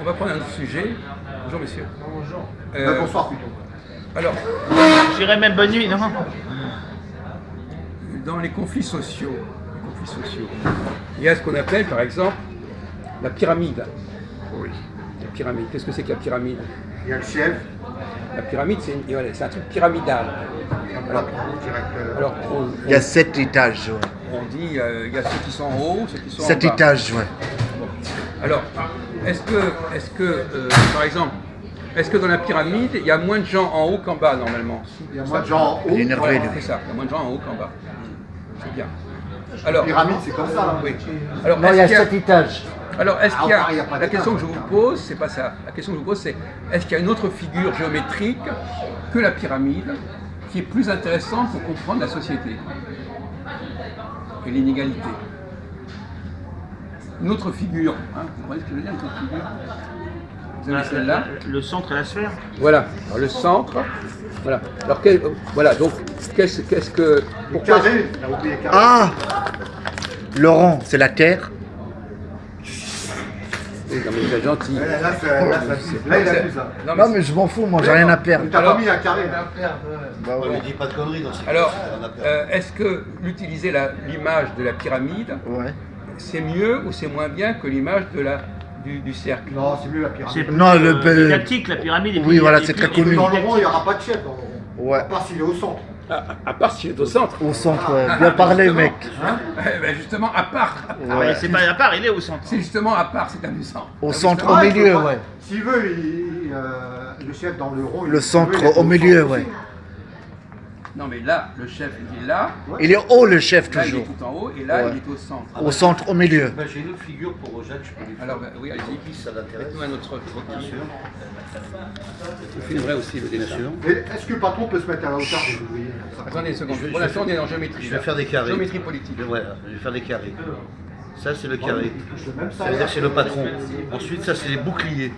on va prendre un autre sujet. Bonjour messieurs. Bonjour. Bonsoir plutôt. Alors, J'irais même bonne nuit, non? dans les conflits sociaux, il y a ce qu'on appelle par exemple la pyramide. Oui. La pyramide. Qu'est-ce que c'est que la pyramide? Il y a le chef. La pyramide, c'est un truc pyramidal. Alors, Il y a 7 étages, ouais. on dit il y a ceux qui sont en haut, ceux qui sont en 7 bas. étages, ouais. Bon. Alors, est-ce que par exemple, est-ce que dans la pyramide, il y a moins de gens en haut qu'en bas normalement? Il y a moins de gens en haut. Il est énervé, Voilà, lui. c'est ça, il y a moins de gens en haut qu'en bas. C'est bien. Alors, La pyramide, c'est comme ça. Là. oui. Alors, Non, il y a est-ce qu'il y a- 7 étages. Alors, est-ce qu'il y Ah, il y a, a pas la d'étage, question que je vous pose, c'est pas ça. La question que je vous pose, c'est est-ce qu'il y a une autre figure géométrique que la pyramide qui est plus intéressante pour comprendre la société et l'inégalité? Une autre figure, hein, vous comprenez ce que je veux dire, une autre figure? Vous avez celle-là? Le centre et la sphère. Voilà. Alors, le centre. Voilà. Alors, voilà. Donc, qu'est-ce que. Pourquoi Carré. Il a oublié carré. Ah Laurent, c'est la terre. Oui, non, mais vous êtes gentil. Là, il a vu ça. Non, Non, mais je m'en fous, moi, j'ai rien à perdre. T'as pas mis un carré là. Bah ouais. Mais dis pas de conneries dans ces Alors, cas-là, on a peur. est-ce que l'utiliser l'image de la pyramide, Ouais. c'est mieux ou c'est moins bien que l'image du cercle? Non, c'est mieux la pyramide. C'est Non, le- didactique, la pyramide. Oui, voilà, c'est très connu. Dans le rond, il n'y aura pas de chef dans le rond. Ouais. À part s'il est au centre. À part s'il est au centre. Au centre, ouais. Bien parlé, Justement. mec. Eh ben, justement, à part. Ah, mais c'est pas à part, il est au centre. C'est justement à part, c'est amusant. Au Ah, centre, justement. au il milieu, peut pas- ouais. S'il veut, le chef dans le rond. Le s'il veut, il est centre au milieu, centre ouais. aussi. Non, mais là, le chef, il est là. Il est haut, le chef, Là, il est toujours. tout en haut. Et là, Ouais. il est au centre. Au centre, au milieu. Ben, j'ai une autre figure pour Jacques, je peux lui faire. Alors, oui, allez-y. Qui ça l'intéresse? Faites-nous un autre Bien sûr. Je filmerai aussi le Bien dessin. sûr. Mais est-ce que le patron peut se mettre à la hauteur des ouvriers comme ça? Attendez une seconde. Je vais- Pour je l'instant, vais- on est dans géométrie. Je vais là. faire des carrés. Géométrie politique. Voilà, je vais faire des carrés. Ça, c'est le carré. Même Ça veut dire que c'est le patron. Ensuite, ça, c'est les boucliers.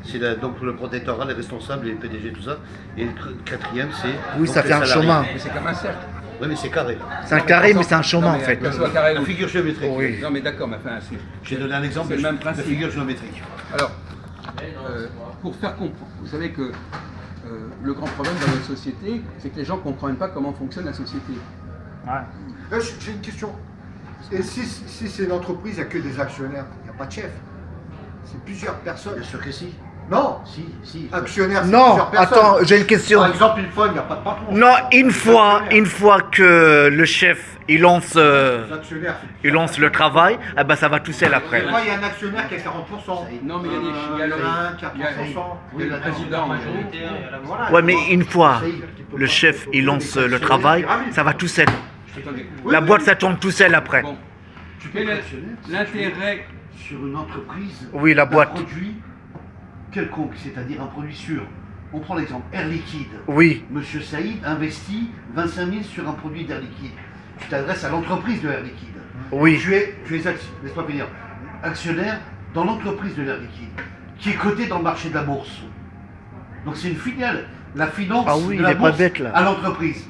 C'est donc le protectorat, les responsables, les PDG, tout ça. Et le quatrième, c'est. Oui, donc, ça les fait un salariés. chemin. Mais c'est comme un cercle. Oui, mais c'est carré. C'est un carré, mais c'est un chemin, Non, en mais fait. que ce soit carré La ou- figure géométrique. Oui. Non, mais d'accord, mais enfin, J'ai donné un exemple C'est le même de principe. figure géométrique. Alors, pour faire comprendre, vous savez que le grand problème dans notre société, c'est que les gens ne comprennent pas comment fonctionne la société. Ouais. J'ai une question. Et si c'est une entreprise, il n'y a que des actionnaires, il n'y a pas de chef. C'est plusieurs personnes. Bien sûr que si. Non, Si. actionnaire, c'est Non, plusieurs personnes. attends, j'ai une question. Par exemple, une fois, il n'y a pas de patron. Non, une Les fois actionnaires. que le chef, il lance Les actionnaires, c'est il lance le travail, eh ben ça va tout seul après. Des fois, il y a un actionnaire qui a 40%. Non, mais il y a des il y a le, il y a- il y a le président. Ouais, mais une fois le chef, il lance le travail, ça va tout seul. Attendez. La boîte, ça tourne tout seul après. Bon, Tu peux quel être est actionnaire l'intérêt? sur une entreprise. Oui, la d'un boîte. produit quelconque, c'est-à-dire un produit sûr. On prend l'exemple Air Liquide. Oui, Monsieur Saïd investit 25 000 sur un produit d'Air Liquide. Tu t'adresses à l'entreprise de Air Liquide. oui. Tu es laisse-moi finir, actionnaire dans l'entreprise de l'Air Liquide, qui est cotée dans le marché de la bourse. Donc c'est une filiale. La finance Ah oui, de il la est pas bourse bête, là. à l'entreprise.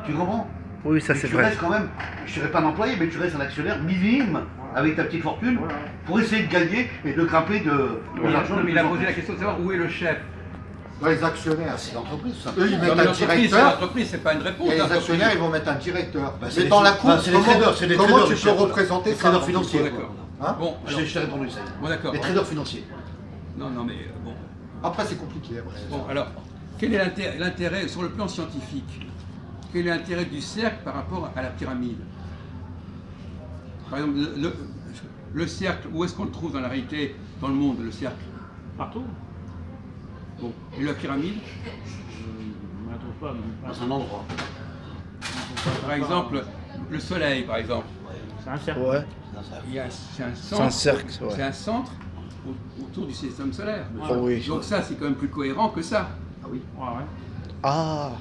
Tu comprends? Oui, ça Et c'est tu vrai. restes quand même, je dirais pas un employé, mais tu restes un actionnaire minime avec ta petite fortune pour essayer de gagner et de grimper de l'argent. Mais il a posé la question de savoir où est le chef. Dans les actionnaires, C'est l'entreprise, tout eux, simplement. ils Dans mettent un l'entreprise, c'est directeur. l'entreprise, c'est pas une réponse. Et les l'entreprise. actionnaires, ils vont mettre un directeur. Bah, c'est Mais les- dans la bah, cour, c'est les traders, c'est les comment traders, tu les peux chefs. représenter Les ça traders dans financiers. ton D'accord. Hein Bon, Je alors- t'ai répondu ça. bon, d'accord. Les traders financiers. Non, non, mais bon. Après, c'est compliqué. Après. Bon, alors, quel est l'intérêt, sur le plan scientifique, quel est l'intérêt du cercle par rapport à la pyramide? Par exemple, le cercle, où est-ce qu'on le trouve dans la réalité, dans le monde, le cercle? Partout. Bon, et la pyramide? On ne la trouve pas. mais pas. Dans un endroit. Par exemple, le soleil, par exemple. C'est un cercle. Ouais. C'est un C'est centre, un cercle, c'est ouais. un centre autour du système solaire. Oh oui. Donc ça, c'est quand même plus cohérent que ça. Ah oui. Ouais, ouais. Ah,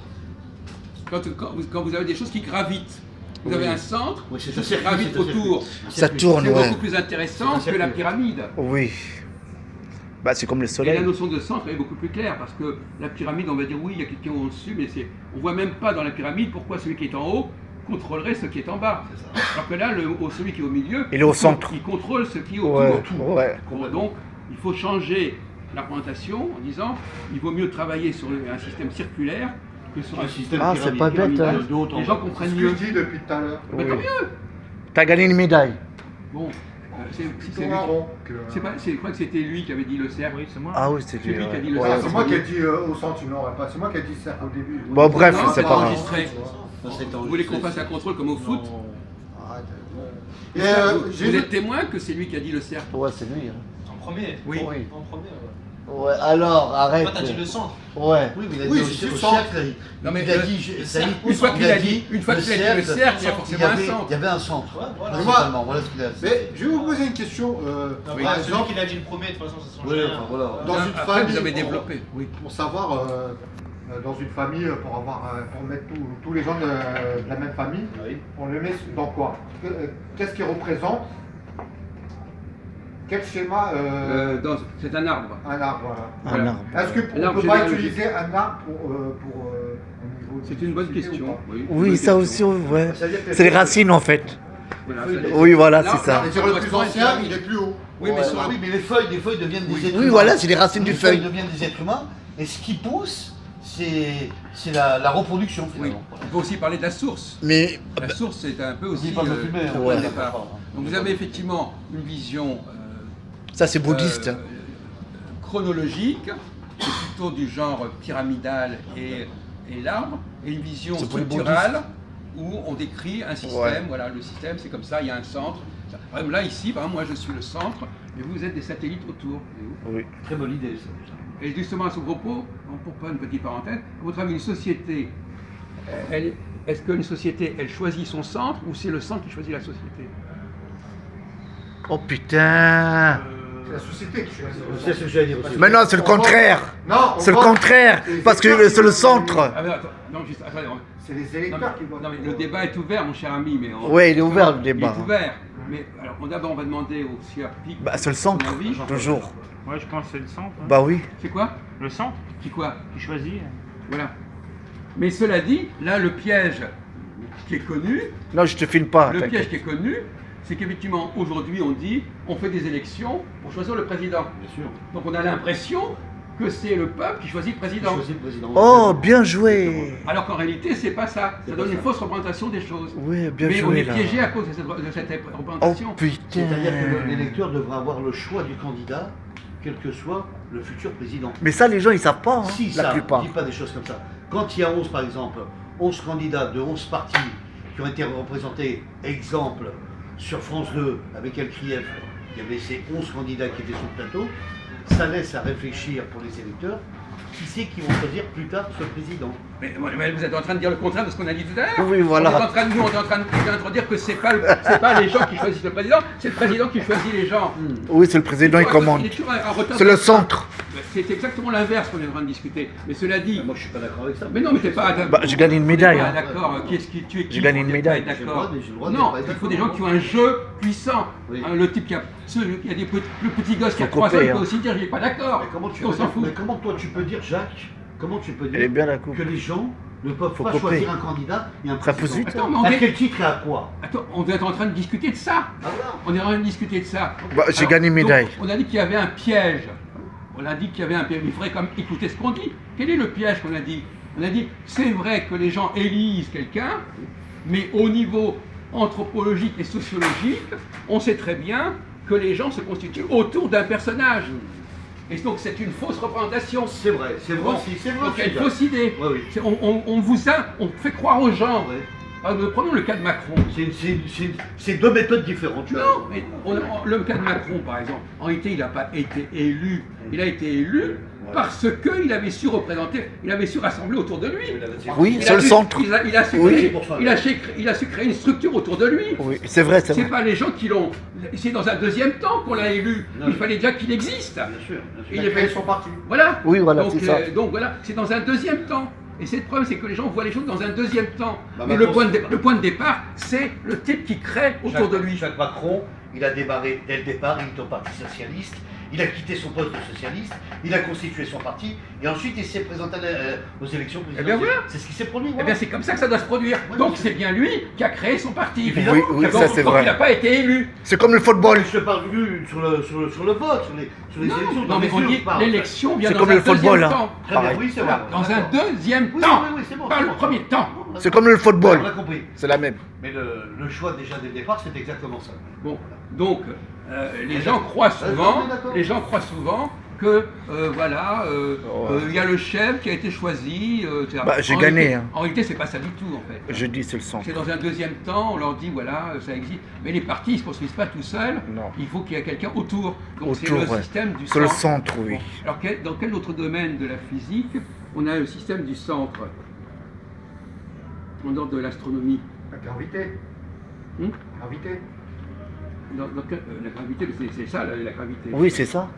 Quand vous avez des choses qui gravitent, vous avez un centre Oui, c'est qui un circuit, gravite c'est un autour. circuit. ça tourne, C'est ouais. beaucoup plus intéressant que la pyramide. Oui. Bah c'est comme le Et la soleil. notion de centre est beaucoup plus claire parce que la pyramide, on va dire oui, il y a quelqu'un au-dessus, mais on voit même pas dans la pyramide pourquoi celui qui est en haut contrôlerait ce qui est en bas. Alors que là, celui qui est au milieu, Il est au centre. il contrôle ce qui est Ouais, autour. ouais. Donc, il faut changer la représentation en disant il vaut mieux travailler sur un système circulaire que sur un système Ah, c'est pas bête, hein. de haut en Les gens bas. C'est comprennent ce que mieux. je dis depuis tout à l'heure. Mais tant mieux. T'as gagné une médaille. Bon, si c'est lui. Marron que- Je crois que c'était lui qui avait dit le cercle. Oui, c'est moi. Ah oui, c'est C'est lui qui a dit le Ouais, cercle. c'est moi qui ai dit au centre, tu n'aurais pas. C'est moi qui ai dit ça au début. Bon, bref, Non, c'est c'est pas grave. enregistré. Ça, c'est Vous voulez qu'on fasse un contrôle comme au foot? Arrête. Vous J'ai êtes témoin que c'est lui qui a dit le cercle? Ouais, c'est lui. En premier. Oui. Oui. En premier, ouais. Ouais, alors, arrête. Toi, t'as dit le centre. Ouais. Oui, mais il a Oui, dit c'est au le cercle. Non, mais il a le- dit, ça y est, Une fois qu'il a dit le cercle, il y a il y forcément un avait- centre. Il y avait un centre. Ouais, voilà. Principalement, voilà ce qu'il a Mais je vais vous poser une question. Non, Oui. bah, Par celui exemple, qui l'a dit le premier, de toute façon, ça change Oui, rien. enfin voilà. dans une Après, famille, vous avez pour- développé. Oui. pour savoir, dans une famille, pour mettre tous les gens de la même famille, Oui. on le met dans quoi? Qu'est-ce qu'il représente? Quel schéma C'est un arbre. un arbre, voilà. Un Voilà. arbre. Est-ce qu'on Un ne arbre peut pas généalogique. utiliser un arbre au niveau C'est une bonne société ou question. pas? Oui, Oui, ça aussi, ouais. C'est-à-dire que- C'est les racines, en fait. Voilà, Oui, voilà, Là, c'est ça. C'est-à-dire le plus ancien, il est plus haut. Oui, mais Ouais, sur oui, mais les feuilles deviennent des êtres Oui, humains. voilà, c'est les racines du Les feuilles feuille. deviennent des êtres humains, et ce qui pousse, c'est la reproduction Oui. finalement. On peut aussi parler de la source. Mais, La source, c'est un peu aussi N'oublie pas de fumer, hein. le Ouais. départ. Donc vous avez effectivement une vision ça, c'est bouddhiste. euh, chronologique, qui est plutôt du genre pyramidal et l'arbre, et une vision C'est pour les structurale où on décrit un système. Ouais. Voilà, le système, c'est comme ça, il y a un centre. Par exemple, là, ici, par exemple, moi, je suis le centre, et vous êtes des satellites autour. Oui. Très bonne idée ça. Et justement, à ce propos, pour pas une petite parenthèse, à votre avis, une société, est-ce qu'une société, elle choisit son centre ou c'est le centre qui choisit la société? Oh putain. C'est la société qui choisit. C'est ce que j'allais dire aussi. Mais non, c'est le contraire. Non, on C'est le vote. contraire. Parce que c'est le centre. Ah, mais attends, non, juste, attendez, C'est les non, électeurs qui mais, votent. non, mais le débat est ouvert, mon cher ami. Mais Ouais, il est ouvert, le débat. Il est ouvert. Mais alors, d'abord, on va demander au sieur Pic. Bah, c'est le centre, son avis. toujours. Ouais, je pense que c'est le centre. hein. Bah oui. C'est quoi? Le centre Qui quoi? qui choisit. Voilà. Mais cela dit, là, le piège qui est connu, Non, je te filme pas. le t'inquiète. piège qui est connu, c'est qu'effectivement, aujourd'hui, on dit, on fait des élections pour choisir le président. Bien sûr. Donc on a l'impression que c'est le peuple qui choisit le président. Choisis le président. Oh, bien joué. Alors qu'en réalité, c'est pas ça. Ça donne une fausse représentation des choses. Ouais, bien Mais on joué est là. piégé à cause de cette Oh représentation. putain. C'est-à-dire que l'électeur devra avoir le choix du candidat, quel que soit le futur président. Mais ça, les gens, ils savent pas, hein, Si la ça, plupart. dis pas des choses comme ça. Quand il y a 11, par exemple, 11 candidats de 11 partis qui ont été représentés, exemple, sur France 2, avec El Krief, il y avait ces 11 candidats qui étaient sur le plateau, ça laisse à réfléchir pour les électeurs, qui c'est qui vont choisir plus tard ce président. Mais vous êtes en train de dire le contraire de ce qu'on a dit tout à l'heure. Oui, voilà. On est en train de dire que c'est pas les gens qui choisissent le président, c'est le président qui choisit les gens. Oui, c'est le président, il commande. est toujours en retard. C'est le centre. C'est exactement l'inverse qu'on est en train de discuter. Mais cela dit, Moi, je suis pas d'accord avec ça. mais non, mais t'es pas. Bah, j'ai gagné une médaille, t'es pas hein. D'accord. Qui est-ce qui tu es qui J'ai gagné pour une ne pas médaille. être J'ai le droit d'accord. de- j'ai le droit de Non, pas être il faut d'accord. des gens qui ont un jeu puissant. Oui. Hein, le type qui a, il y a le petit gosse qui a Faut 3 ans, couper, il peut hein. aussi dire il est pas d'accord. Mais comment, tu On peux s'en dire- fout. mais comment toi tu peux dire, Jacques, comment tu peux Elle est dire bien la coupe. que les gens ne peuvent Faut pas couper. choisir un candidat et un Ça président pousse vite. Attends, mais on À est, quel titre et à quoi attends, on doit être en train de discuter de ça. Ah voilà. On est en train de discuter de ça. Bah, j'ai Alors, gagné une donc, médaille. On a dit qu'il y avait un piège. On a dit qu'il y avait un piège. Il faudrait quand même écouter ce qu'on dit. Quel est le piège qu'on a dit? On a dit c'est vrai que les gens élisent quelqu'un, mais au niveau anthropologique et sociologique, on sait très bien que les gens se constituent autour d'un personnage. Et donc c'est une fausse représentation. C'est vrai Bon, aussi, c'est vrai donc il y a aussi. une fausse idée. Ouais, oui. On fait croire aux gens. Ouais. Prenons le cas de Macron. C'est deux méthodes différentes. tu as Non, raison. mais le cas de Macron, par exemple, en réalité, il n'a pas été élu. Il a été élu parce qu'il avait su représenter, il avait su rassembler autour de lui. Oui, Il c'est a le su- centre. Il a su Oui. créer, il a su créer une structure autour de lui. Oui, c'est vrai, c'est C'est vrai. pas les gens qui l'ont. C'est dans un deuxième temps qu'on l'a élu. Non, Il mais- fallait déjà qu'il existe. Bien sûr. Bien sûr. Il Il est a créé fait- son parti. Voilà. Oui, voilà, donc, c'est ça. donc voilà, c'est dans un deuxième temps. Et c'est le problème, c'est que les gens voient les choses dans un deuxième temps. Bah, Mais maintenant, le point de départ, c'est le type qui crée autour de lui. Jacques Macron, il a démarré dès le départ, il est au Parti Socialiste, Il a quitté son poste de socialiste, il a constitué son parti, et ensuite il s'est présenté aux élections Eh bien présidentielles. voilà. C'est ce qui s'est produit. Eh Voilà. bien, c'est comme ça que ça doit se produire. Ouais, Donc, mais c'est bien lui qui a créé son parti. Oui, oui, Donc, ça c'est donc, il n'a vrai. pas été élu. C'est comme le football. Je parle sur le vote, sur les élections. Non, dans mais les on urnes, dit je parle. l'élection vient C'est dans comme un le football, deuxième hein. temps. Très bien, Pareil. oui, c'est vrai. Voilà, dans un deuxième Oui, temps. oui, oui, c'est bon, Pas c'est le bon. premier temps. C'est comme le On a football. compris. C'est la même. Mais le choix déjà dès le départ, c'est exactement ça. Bon, donc les gens croient souvent, on est d'accord. que voilà, il y a le chef qui a été choisi. Etc. Bah, j'ai En gagné, réalité- hein. En réalité, c'est pas ça du tout en fait. Je dis c'est le centre. C'est dans un deuxième temps, on leur dit voilà, ça existe. Mais les partis, ils se construisent pas tout seuls. Non. Il faut qu'il y ait quelqu'un autour. Donc c'est Autour, le ouais. système du C'est le centre. centre, oui. Bon. Alors dans quel autre domaine de la physique on a le système du centre en dehors de l'astronomie? La gravité. Hum Gravité. La gravité, c'est ça la gravité. Oui, c'est ça.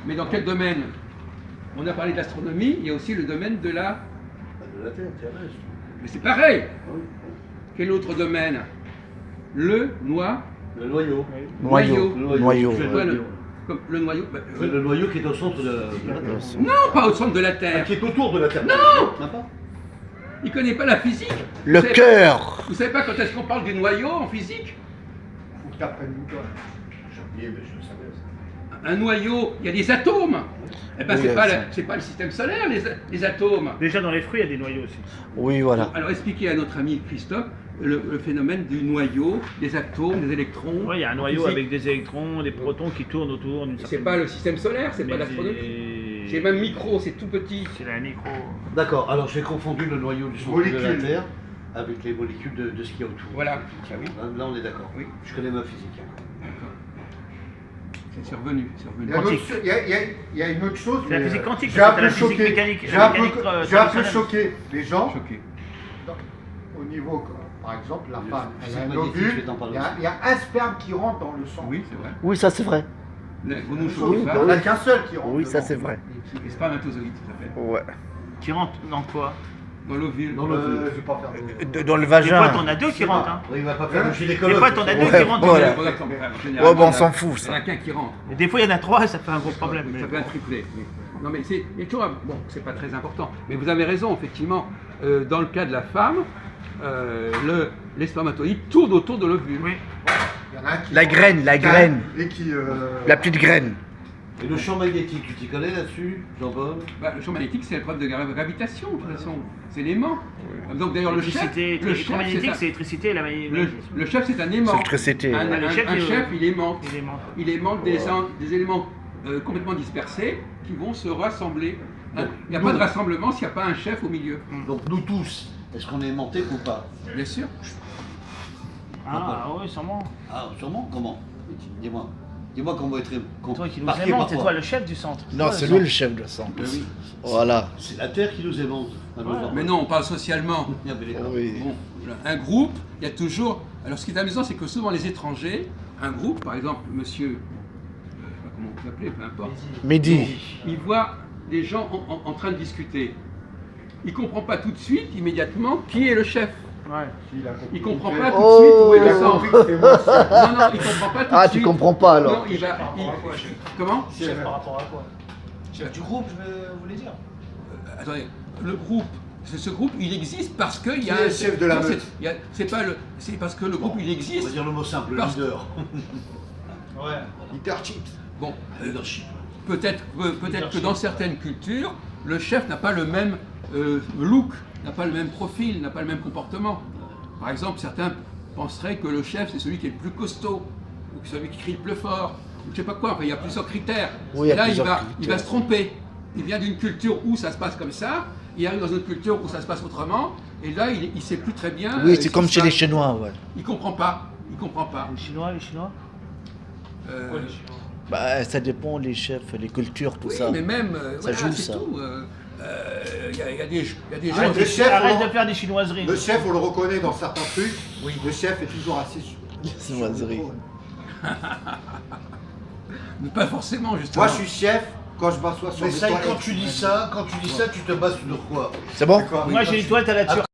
Mais dans quel domaine? On a parlé de l'astronomie, il y a aussi le domaine de la... De la Terre, terrestre. Mais c'est pareil. Quel autre domaine? Le noyau. Le noyau. Noyau. Noyau. C'est quoi le, comme le noyau? Le noyau qui est au centre de la Terre. Non, pas au centre de la Ah, Terre. qui est autour de la Terre. Non. Pas. Il connaît pas la physique. Le Vous savez- cœur. Vous savez pas quand est-ce qu'on parle du noyau en physique? Faut que tu apprennes Newton. J'ai oublié, mais je le savais. Un noyau, il y a des atomes. Eh ben, Oui, c'est pas le système solaire, les atomes. Déjà dans les fruits, il y a des noyaux aussi. Oui, voilà. Alors expliquez à notre ami Christophe le phénomène du noyau, des atomes, des électrons. Ouais, il y a un en noyau physique. avec des électrons, des protons qui tournent autour d'une C'est certaine... pas le système solaire, c'est Mais pas l'astronomie. C'est même micro, c'est tout petit. C'est la micro... D'accord, alors j'ai confondu le noyau du centre de la Molécules. Terre avec les molécules de ce qu'il y a autour. Voilà. Ah oui. Là, on est d'accord. Oui. Je connais ma physique. C'est revenu, c'est Il revenu. y a une autre Quantique. cho- il y a une autre chose. C'est la mais, physique quantique, J'ai un c'est peu la physique choqué. mécanique- J'ai un peu, mécanique, j'ai un peu traditionnelle. choqué les gens. Choqué. Au niveau, par exemple, la Le femme, elle physique a un magnétique, je ovule, vais t'en parler il y a- aussi. il y a un sperme qui rentre dans le sang. Oui, c'est vrai. Oui, ça c'est vrai. Vous nous Il chauffez n'y pas. en a qu'un seul qui rentre. Oui, ça dedans. c'est vrai. Les spermatozoïdes, ça s'appelle. Ouais. Qui rentre dans quoi? Dans l'ovule. Dans l'ovule. Je vais pas faire de... Dans le Des fois, vagin. t'en as deux qui rentrent, hein. Oui, il va pas faire le Des gynécologue. fois, t'en as deux Ouais, qui rentrent. voilà. Bon, d'accord, mais, Ouais, généralement, bon, on il y en a- s'en fout, Il y en ça. a qu'un qui rentre. Et des fois, il y en a trois, ça fait un gros problème. Ça fait un triplé. Oui. Non, mais c'est. Et toi, bon, c'est pas très important. Mais vous avez raison, effectivement. Dans le cas de la femme, les spermatozoïdes tournent autour de l'ovule. Oui. Il y en a un qui La rentre, graine, la graine. Et qui... La petite graine. Et le champ magnétique, tu t'y connais là-dessus, Jean-Paul? Bah, le champ magnétique, c'est la preuve de gravitation, de toute façon. C'est l'aimant. Donc d'ailleurs, le chef, L'électricité, le chef, électromagnétique, c'est c'est l'électricité et la un, magnétisme. le chef, c'est un C'est aimant. l'électricité. Un, Le un- chef, un il- chef, il aimante. Élément. Il aimante des éléments complètement dispersés qui vont se rassembler. Il n'y a pas de rassemblement s'il n'y a pas un chef au milieu. Donc nous tous, est-ce qu'on est aimantés ou pas? Bien sûr. Ah oui, sûrement. Ah, sûrement, comment? Dis-moi. Dis-moi comment être Toi qui nous par qui et aimante, par c'est quoi? toi le chef du centre. Non, Toi, c'est le lui le chef de centre. Oui. Voilà. C'est la Terre qui nous aimante. à nos enfants. Mais non, on parle socialement. Ah, mais d'accord. Oui. Bon, un groupe, il y a toujours. Alors, ce qui est amusant, c'est que souvent les étrangers, un groupe, par exemple, monsieur, je sais pas comment vous l'appelez, peu importe, Mehdi. il voit des gens en train de discuter. Il comprend pas tout de suite, immédiatement, qui est le chef. Ouais. Il comprend pas tout Oh. de suite où est Il le a centre. compris que c'était moi aussi. Non, non, il comprend pas tout Ah, de tu suite. comprends pas alors. Non, il va. Comment Chef par rapport à quoi? Chef du groupe, vous voulez dire? Attendez, le groupe. Ce groupe, il existe parce qu'il y Qui a est le chef de la non, meute? c'est pas le. C'est parce que le groupe il On existe. va dire le mot simple, le Parce- leader. Ouais. Leadership. Bon, Leadership. peut-être que dans certaines cultures, le chef n'a pas le même look, n'a pas le même profil, n'a pas le même comportement. Par exemple, certains penseraient que le chef c'est celui qui est le plus costaud, ou celui qui crie le plus fort, ou je sais pas quoi. Enfin, il y a plusieurs critères. Oui, il y a Et là, plusieurs il critères. va se tromper. Il vient d'une culture où ça se passe comme ça, il arrive dans une culture où ça se passe autrement, et là, il ne sait plus très bien. Oui, ce c'est qui comme se chez les passe. Chinois, ouais. Il comprend pas. Il comprend pas. Les Chinois, les Chinois. Pourquoi les Chinois? Bah, ça dépend, les chefs, les cultures, tout Oui, ça. mais même, Ça voilà, joue, c'est ça. tout. Il y a des gens. Arrête qui- le chef, Arrête on- de faire des chinoiseries. Le chef, on le reconnaît dans certains trucs. Oui. Le chef est toujours assis sur... C'est une oiserie. Mais pas forcément, justement. Moi, je suis chef quand je m'assois sur Mais les ça, toilettes. quand tu dis ça, tu te bases sur quoi? C'est bon D'accord. Moi, j'ai une toilette à la turque.